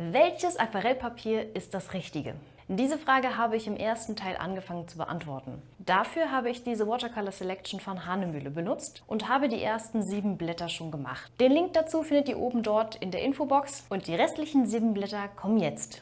Welches Aquarellpapier ist das richtige? Diese Frage habe ich im ersten Teil angefangen zu beantworten. Dafür habe ich diese Watercolor Selection von Hahnemühle benutzt und habe die ersten 7 Blätter schon gemacht. Den Link dazu findet ihr oben dort in der Infobox und die restlichen 7 Blätter kommen jetzt.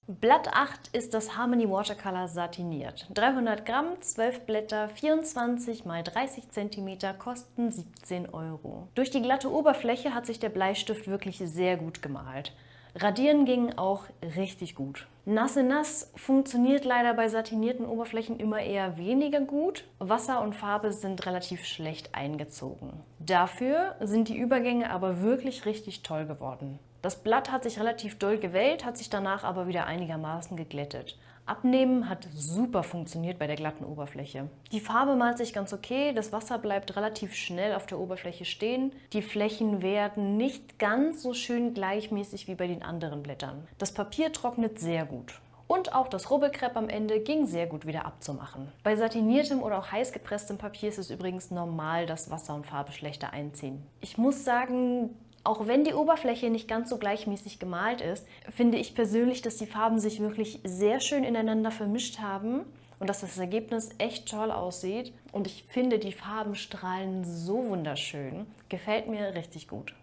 Blatt 8 ist das Harmony Watercolor satiniert. 300 Gramm, 12 Blätter, 24 x 30 cm, kosten 17 €. Durch die glatte Oberfläche hat sich der Bleistift wirklich sehr gut gemalt. Radieren ging auch richtig gut. Nasse Nass funktioniert leider bei satinierten Oberflächen immer eher weniger gut. Wasser und Farbe sind relativ schlecht eingezogen. Dafür sind die Übergänge aber wirklich richtig toll geworden. Das Blatt hat sich relativ doll gewellt, hat sich danach aber wieder einigermaßen geglättet. Abnehmen hat super funktioniert bei der glatten Oberfläche. Die Farbe malt sich ganz okay, das Wasser bleibt relativ schnell auf der Oberfläche stehen. Die Flächen werden nicht ganz so schön gleichmäßig wie bei den anderen Blättern. Das Papier trocknet sehr gut. Und auch das Rubbelkrepp am Ende ging sehr gut wieder abzumachen. Bei satiniertem oder auch heiß gepresstem Papier ist es übrigens normal, dass Wasser und Farbe schlechter einziehen. Ich muss sagen, auch wenn die Oberfläche nicht ganz so gleichmäßig gemalt ist, finde ich persönlich, dass die Farben sich wirklich sehr schön ineinander vermischt haben und dass das Ergebnis echt toll aussieht. Und ich finde, die Farben strahlen so wunderschön. Gefällt mir richtig gut.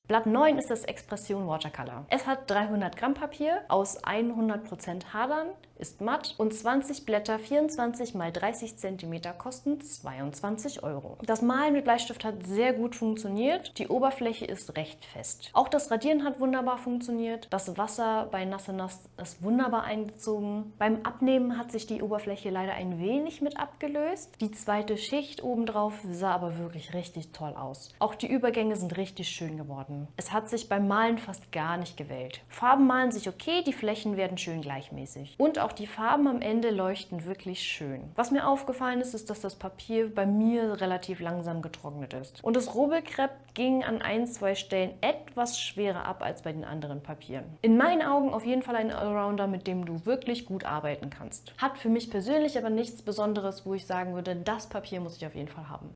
Blatt 9 ist das Expression Watercolor. Es hat 300 Gramm Papier aus 100% Hadern, ist matt und 20 Blätter 24 x 30 cm kosten 22 €. Das Malen mit Bleistift hat sehr gut funktioniert. Die Oberfläche ist recht fest. Auch das Radieren hat wunderbar funktioniert. Das Wasser bei Nasse Nass ist wunderbar eingezogen. Beim Abnehmen hat sich die Oberfläche leider ein wenig mit abgelöst. Die zweite Schicht obendrauf sah aber wirklich richtig toll aus. Auch die Übergänge sind richtig schön geworden. Es hat sich beim Malen fast gar nicht gewellt. Farben malen sich okay, die Flächen werden schön gleichmäßig. Und auch die Farben am Ende leuchten wirklich schön. Was mir aufgefallen ist, ist, dass das Papier bei mir relativ langsam getrocknet ist. Und das Rubbelkrepp ging an 1-2 Stellen etwas schwerer ab als bei den anderen Papieren. In meinen Augen auf jeden Fall ein Allrounder, mit dem du wirklich gut arbeiten kannst. Hat für mich persönlich aber nichts Besonderes, wo ich sagen würde, das Papier muss ich auf jeden Fall haben.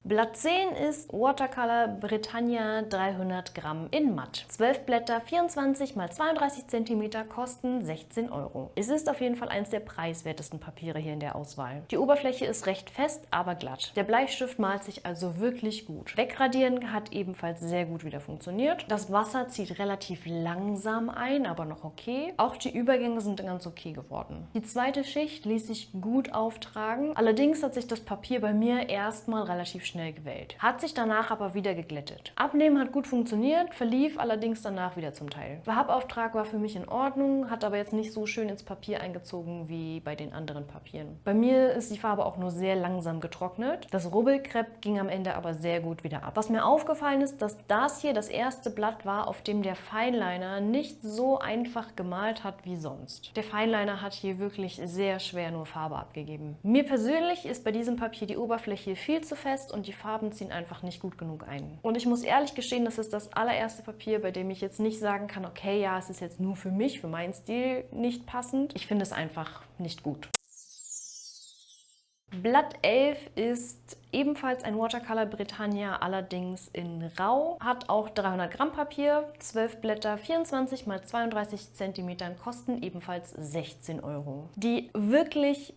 Blatt 10 ist Watercolor Britannia 300 Gramm in matt. 12 Blätter, 24 x 32 cm, kosten 16 €. Es ist auf jeden Fall eines der preiswertesten Papiere hier in der Auswahl. Die Oberfläche ist recht fest, aber glatt. Der Bleistift malt sich also wirklich gut. Wegradieren hat ebenfalls sehr gut wieder funktioniert. Das Wasser zieht relativ langsam ein, aber noch okay. Auch die Übergänge sind ganz okay geworden. Die zweite Schicht ließ sich gut auftragen. Allerdings hat sich das Papier bei mir erstmal relativ schnell gewellt. Hat sich danach aber wieder geglättet. Abnehmen hat gut funktioniert, verlief allerdings danach wieder zum Teil. Farbauftrag war für mich in Ordnung, hat aber jetzt nicht so schön ins Papier eingezogen wie bei den anderen Papieren. Bei mir ist die Farbe auch nur sehr langsam getrocknet. Das Rubbelkrepp ging am Ende aber sehr gut wieder ab. Was mir aufgefallen ist, dass das hier das erste Blatt war, auf dem der Fineliner nicht so einfach gemalt hat wie sonst. Der Fineliner hat hier wirklich sehr schwer nur Farbe abgegeben. Mir persönlich ist bei diesem Papier die Oberfläche viel zu fest und die Farben ziehen einfach nicht gut genug ein. Und ich muss ehrlich gestehen, das ist das allererste Papier, bei dem ich jetzt nicht sagen kann, okay, ja, es ist jetzt nur für mich, für meinen Stil nicht passend. Ich finde es einfach nicht gut. Blatt 11 ist ebenfalls ein Watercolor Britannia, allerdings in Rau. Hat auch 300 Gramm Papier, 12 Blätter, 24 x 32 cm, kosten ebenfalls 16 €. Die wirklich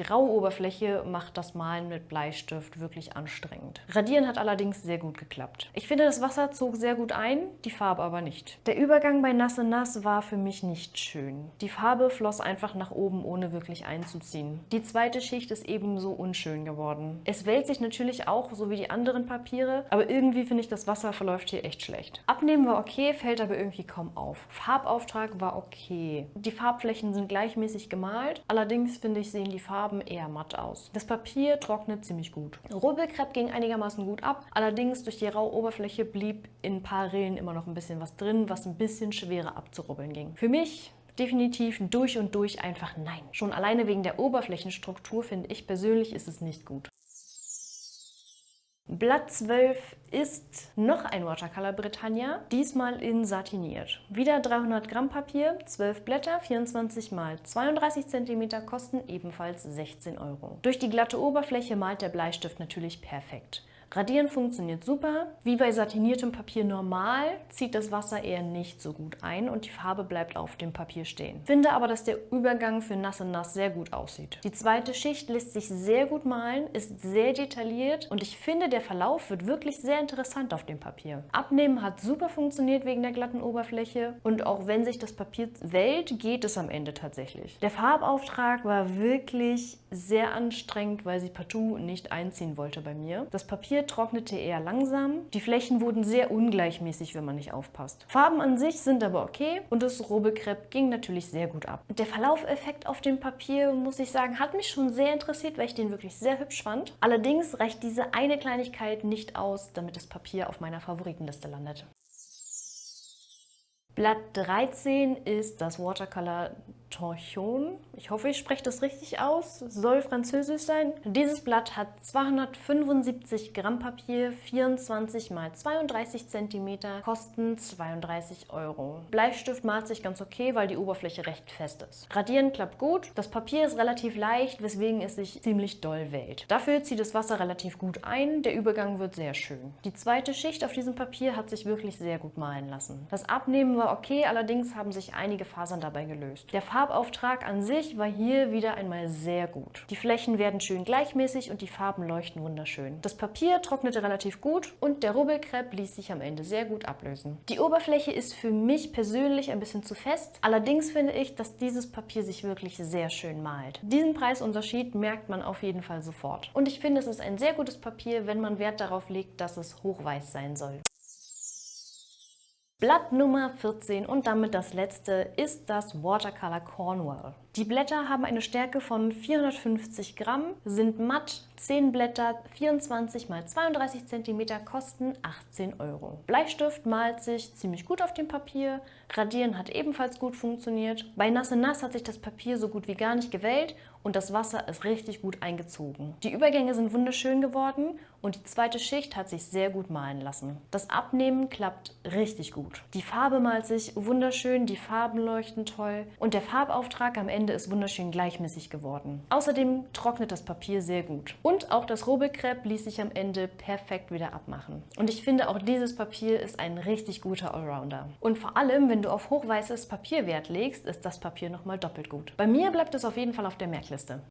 raue Oberfläche macht das Malen mit Bleistift wirklich anstrengend. Radieren hat allerdings sehr gut geklappt. Ich finde, das Wasser zog sehr gut ein, die Farbe aber nicht. Der Übergang bei Nasse Nass war für mich nicht schön. Die Farbe floss einfach nach oben, ohne wirklich einzuziehen. Die zweite Schicht ist ebenso unschön geworden. Es wellt sich natürlich auch, so wie die anderen Papiere, aber irgendwie finde ich, das Wasser verläuft hier echt schlecht. Abnehmen war okay, fällt aber irgendwie kaum auf. Farbauftrag war okay. Die Farbflächen sind gleichmäßig gemalt, allerdings finde ich, sehen die Farben eher matt aus. Das Papier trocknet ziemlich gut. Rubbelkrepp ging einigermaßen gut ab, allerdings durch die raue Oberfläche blieb in ein paar Rillen immer noch ein bisschen was drin, was ein bisschen schwerer abzurubbeln ging. Für mich definitiv durch und durch einfach nein. Schon alleine wegen der Oberflächenstruktur finde ich persönlich ist es nicht gut. Blatt 12 ist noch ein Watercolor Britannia, diesmal in satiniert. Wieder 300 Gramm Papier, 12 Blätter, 24 x 32 cm, kosten ebenfalls 16 €. Durch die glatte Oberfläche malt der Bleistift natürlich perfekt. Radieren funktioniert super. Wie bei satiniertem Papier normal zieht das Wasser eher nicht so gut ein und die Farbe bleibt auf dem Papier stehen. Finde aber, dass der Übergang für nass in nass sehr gut aussieht. Die zweite Schicht lässt sich sehr gut malen, ist sehr detailliert und ich finde, der Verlauf wird wirklich sehr interessant auf dem Papier. Abnehmen hat super funktioniert wegen der glatten Oberfläche und auch wenn sich das Papier wellt, geht es am Ende tatsächlich. Der Farbauftrag war wirklich sehr anstrengend, weil sie partout nicht einziehen wollte bei mir. Das Papier trocknete eher langsam. Die Flächen wurden sehr ungleichmäßig, wenn man nicht aufpasst. Farben an sich sind aber okay und das Robelcrêpe ging natürlich sehr gut ab. Der Verlaufeffekt auf dem Papier, muss ich sagen, hat mich schon sehr interessiert, weil ich den wirklich sehr hübsch fand. Allerdings reicht diese eine Kleinigkeit nicht aus, damit das Papier auf meiner Favoritenliste landet. Blatt 13 ist das Watercolor Torchon. Ich hoffe, ich spreche das richtig aus. Soll französisch sein. Dieses Blatt hat 275 Gramm Papier, 24 x 32 cm, kosten 32 Euro. Bleistift malt sich ganz okay, weil die Oberfläche recht fest ist. Radieren klappt gut. Das Papier ist relativ leicht, weswegen es sich ziemlich doll wählt. Dafür zieht das Wasser relativ gut ein. Der Übergang wird sehr schön. Die zweite Schicht auf diesem Papier hat sich wirklich sehr gut malen lassen. Das Abnehmen war okay, allerdings haben sich einige Fasern dabei gelöst. Der Farbauftrag an sich war hier wieder einmal sehr gut. Die Flächen werden schön gleichmäßig und die Farben leuchten wunderschön. Das Papier trocknete relativ gut und der Robelcrêpe ließ sich am Ende sehr gut ablösen. Die Oberfläche ist für mich persönlich ein bisschen zu fest, allerdings finde ich, dass dieses Papier sich wirklich sehr schön malt. Diesen Preisunterschied merkt man auf jeden Fall sofort. Und ich finde, es ist ein sehr gutes Papier, wenn man Wert darauf legt, dass es hochweiß sein soll. Blatt Nummer 14 und damit das letzte ist das Watercolor Cornwall. Die Blätter haben eine Stärke von 450 Gramm, sind matt, 10 Blätter, 24 x 32 cm, kosten 18 Euro. Bleistift malt sich ziemlich gut auf dem Papier, Radieren hat ebenfalls gut funktioniert. Bei Nass in Nass hat sich das Papier so gut wie gar nicht gewellt und das Wasser ist richtig gut eingezogen. Die Übergänge sind wunderschön geworden und die zweite Schicht hat sich sehr gut malen lassen. Das Abnehmen klappt richtig gut. Die Farbe malt sich wunderschön, die Farben leuchten toll und der Farbauftrag am Ende ist wunderschön gleichmäßig geworden. Außerdem trocknet das Papier sehr gut. Und auch das Robelcrêpe ließ sich am Ende perfekt wieder abmachen. Und ich finde, auch dieses Papier ist ein richtig guter Allrounder. Und vor allem, wenn du auf hochweißes Papier Wert legst, ist das Papier nochmal doppelt gut. Bei mir bleibt es auf jeden Fall auf der Merkliste.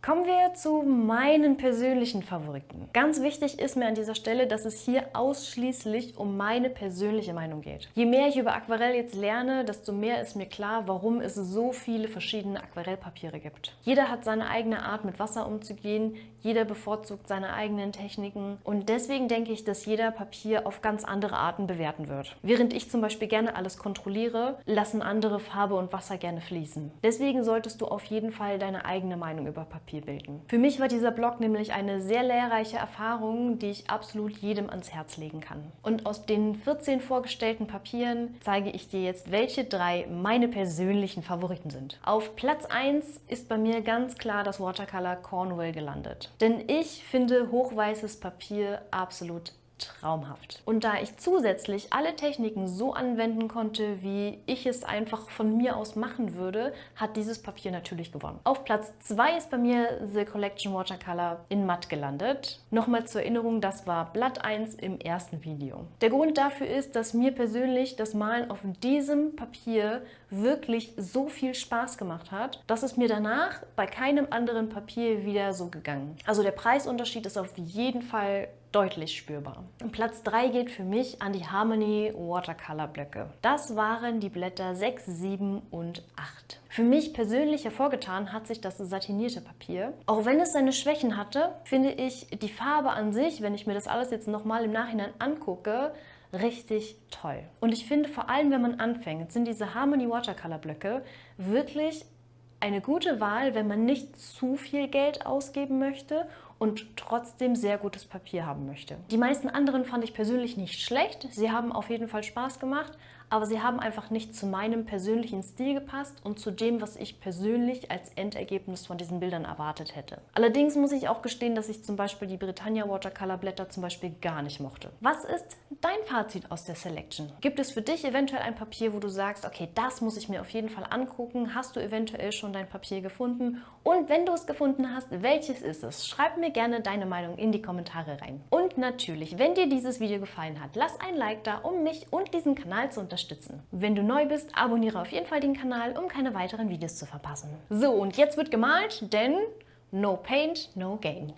Kommen wir zu meinen persönlichen Favoriten. Ganz wichtig ist mir an dieser Stelle, dass es hier ausschließlich um meine persönliche Meinung geht. Je mehr ich über Aquarell jetzt lerne, desto mehr ist mir klar, warum es so viele verschiedene Aquarellpapiere gibt. Jeder hat seine eigene Art, mit Wasser umzugehen, jeder bevorzugt seine eigenen Techniken und deswegen denke ich, dass jeder Papier auf ganz andere Arten bewerten wird. Während ich zum Beispiel gerne alles kontrolliere, lassen andere Farbe und Wasser gerne fließen. Deswegen solltest du auf jeden Fall deine eigene Meinung über Papier bilden. Für mich war dieser Blog nämlich eine sehr lehrreiche Erfahrung, die ich absolut jedem ans Herz legen kann. Und aus den 14 vorgestellten Papieren zeige ich dir jetzt, welche 3 meine persönlichen Favoriten sind. Auf Platz 1 ist bei mir ganz klar das Watercolor Cornwall gelandet. Denn ich finde hochweißes Papier absolut traumhaft. Und da ich zusätzlich alle Techniken so anwenden konnte, wie ich es einfach von mir aus machen würde, hat dieses Papier natürlich gewonnen. Auf Platz 2 ist bei mir The Collection Watercolor in Matt gelandet. Nochmal zur Erinnerung, das war Blatt 1 im ersten Video. Der Grund dafür ist, dass mir persönlich das Malen auf diesem Papier wirklich so viel Spaß gemacht hat, dass es mir danach bei keinem anderen Papier wieder so gegangen. Also der Preisunterschied ist auf jeden Fall deutlich spürbar. Platz 3 geht für mich an die Harmony Watercolor Blöcke. Das waren die Blätter 6, 7 und 8. Für mich persönlich hervorgetan hat sich das satinierte Papier. Auch wenn es seine Schwächen hatte, finde ich die Farbe an sich, wenn ich mir das alles jetzt nochmal im Nachhinein angucke, richtig toll. Und ich finde vor allem, wenn man anfängt, sind diese Harmony Watercolor Blöcke wirklich eine gute Wahl, wenn man nicht zu viel Geld ausgeben möchte und trotzdem sehr gutes Papier haben möchte. Die meisten anderen fand ich persönlich nicht schlecht. Sie haben auf jeden Fall Spaß gemacht, aber sie haben einfach nicht zu meinem persönlichen Stil gepasst und zu dem, was ich persönlich als Endergebnis von diesen Bildern erwartet hätte. Allerdings muss ich auch gestehen, dass ich zum Beispiel die Britannia Watercolor Blätter zum Beispiel gar nicht mochte. Was ist dein Fazit aus der Selection? Gibt es für dich eventuell ein Papier, wo du sagst, okay, das muss ich mir auf jeden Fall angucken? Hast du eventuell schon dein Papier gefunden? Und wenn du es gefunden hast, welches ist es? Schreib mir gerne deine Meinung in die Kommentare rein. Und natürlich, wenn dir dieses Video gefallen hat, lass ein Like da, um mich und diesen Kanal zu unterstützen. Wenn du neu bist, abonniere auf jeden Fall den Kanal, um keine weiteren Videos zu verpassen. So, und jetzt wird gemalt, denn no paint, no gain.